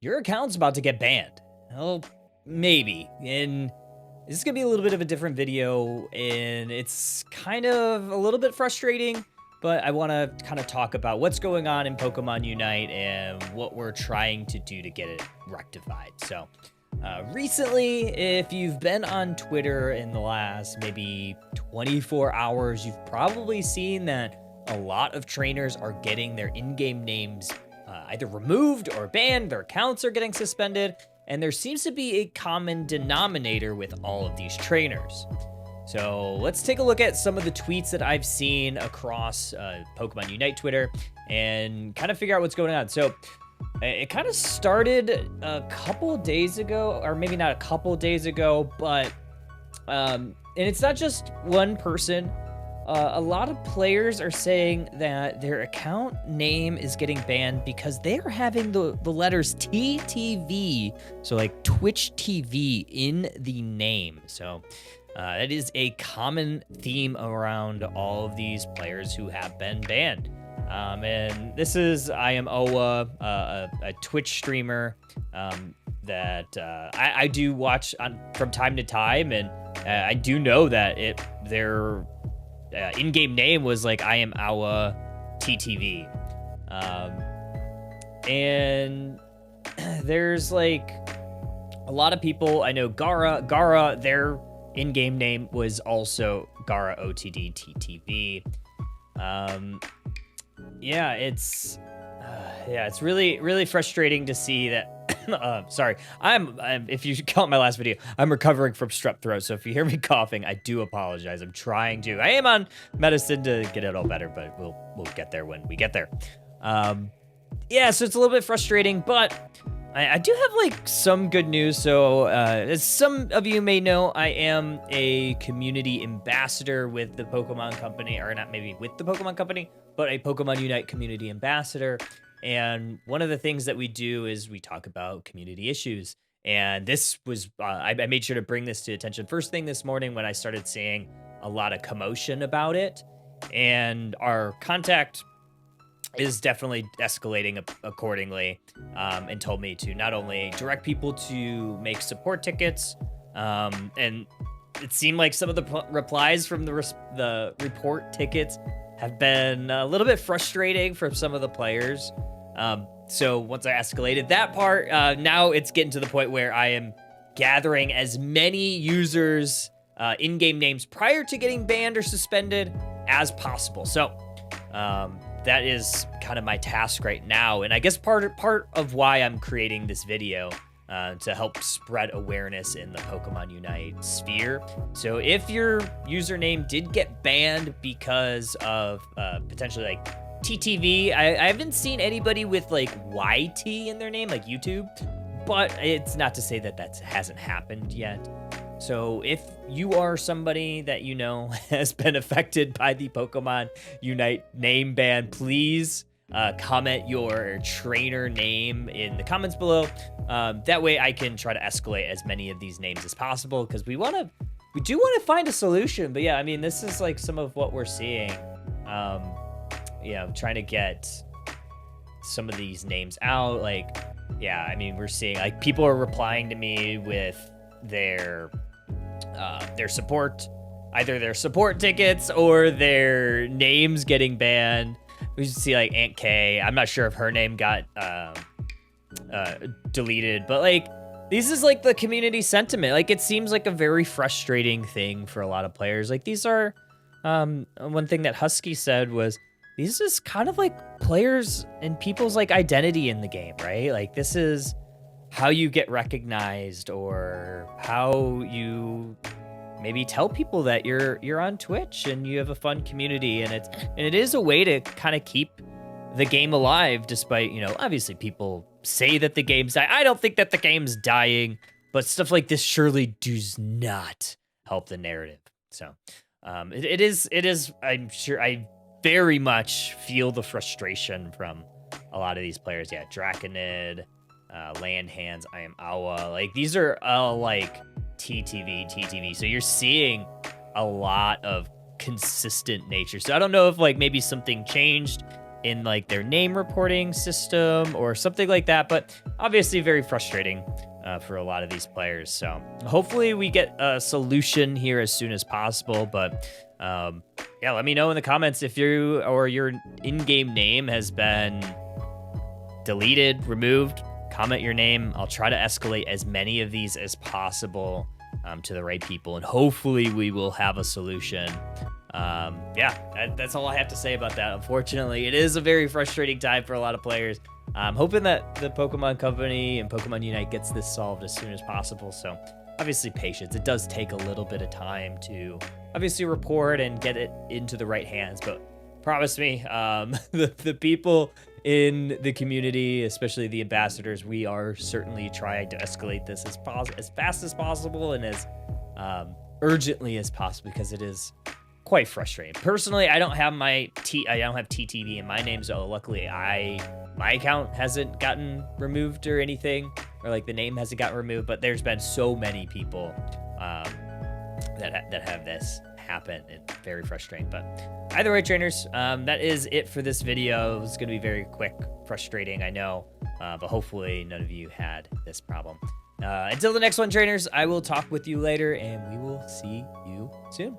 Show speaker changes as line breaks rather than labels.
Your account's about to get banned. Well, maybe. And this is going to be a little bit of a different video, and it's kind of a little bit frustrating, but I want to kind of talk about what's going on in Pokemon Unite and what we're trying to do to get it rectified. So, recently, if you've been on Twitter in the last maybe 24 hours, you've probably seen that a lot of trainers are getting their in-game names either removed or banned. Their accounts are getting suspended, and there seems to be a common denominator with all of these trainers. So let's take a look at some of the tweets that I've seen across Pokemon Unite Twitter and kind of figure out what's going on. So it kind of started a couple days ago, or maybe not a couple days ago, but and it's not just one person. A lot of players are saying that their account name is getting banned because they are having the letters TTV, so like Twitch TV, in the name. So that is a common theme around all of these players who have been banned. And this is I am Owa, a Twitch streamer that I do watch from time to time, and I do know that their in-game name was like I am Awa TTV. And there's like a lot of people. I know Gara, their in-game name was also Gara OTD TTV. Yeah, it's really frustrating to see that. Sorry, I'm if you count my last video, I'm recovering from strep throat. So if you hear me coughing, I do apologize. I'm trying to. I am on medicine to get it all better, but we'll get there when we get there. Yeah, so it's a little bit frustrating, but I do have like some good news. So as some of you may know, I am a community ambassador with the Pokemon Company, or not maybe with the Pokemon Company, but a Pokemon Unite community ambassador. And one of the things that we do is we talk about community issues. And this was, I made sure to bring this to attention first thing this morning when I started seeing a lot of commotion about it. And our contact is definitely escalating accordingly, and told me to not only direct people to make support tickets, and it seemed like some of the replies from the report tickets have been a little bit frustrating for some of the players. So once I escalated that part, now it's getting to the point where I am gathering as many users' in-game names prior to getting banned or suspended as possible. So that is kind of my task right now. And I guess part of why I'm creating this video to help spread awareness in the Pokemon Unite sphere. So if your username did get banned because of potentially like TTV, I haven't seen anybody with like YT in their name, like YouTube, but it's not to say that hasn't happened yet. So if you are somebody that you know has been affected by the Pokemon Unite name ban, please comment your trainer name in the comments below. That way I can try to escalate as many of these names as possible, because we do want to find a solution. But yeah, I mean, this is like some of what we're seeing. Trying to get some of these names out. Like, yeah, I mean, we're seeing like people are replying to me with their support, either their support tickets or their names getting banned. We see like Aunt K. I'm not sure if her name got deleted, but like this is like the community sentiment. Like it seems like a very frustrating thing for a lot of players. Like these are one thing that Husky said was, these is kind of like players and people's like identity in the game, right? Like this is how you get recognized, or how you maybe tell people that you're on Twitch and you have a fun community, and it is a way to kind of keep the game alive, despite, obviously people say that the game's dying. I don't think that the game's dying, but stuff like this surely does not help the narrative. So it is, I'm sure, I very much feel the frustration from a lot of these players. Yeah, Draconid, Land Hands, I am Awa. Like these are all like TTV. So you're seeing a lot of consistent nature. So I don't know if like maybe something changed in like their name reporting system or something like that. But obviously very frustrating for a lot of these players. So hopefully we get a solution here as soon as possible. But yeah, let me know in the comments if you or your in-game name has been deleted, removed. Comment your name. I'll try to escalate as many of these as possible to the right people, and hopefully we will have a solution. Yeah, that's all I have to say about that. Unfortunately, it is a very frustrating time for a lot of players. I'm hoping that the Pokemon Company and Pokemon Unite gets this solved as soon as possible. So obviously patience. It does take a little bit of time to obviously report and get it into the right hands, but promise me, the people in the community, especially the ambassadors, we are certainly trying to escalate this as fast as possible and as urgently as possible, because it is quite frustrating. Personally, I don't have TTV in my name, so luckily my account hasn't gotten removed or anything, or like the name hasn't gotten removed, but there's been so many people that have this happen. It's very frustrating. But either way, trainers, that is it for this video. It was going to be very quick, frustrating, I know, but hopefully none of you had this problem. Until the next one, trainers, I will talk with you later, and we will see you soon.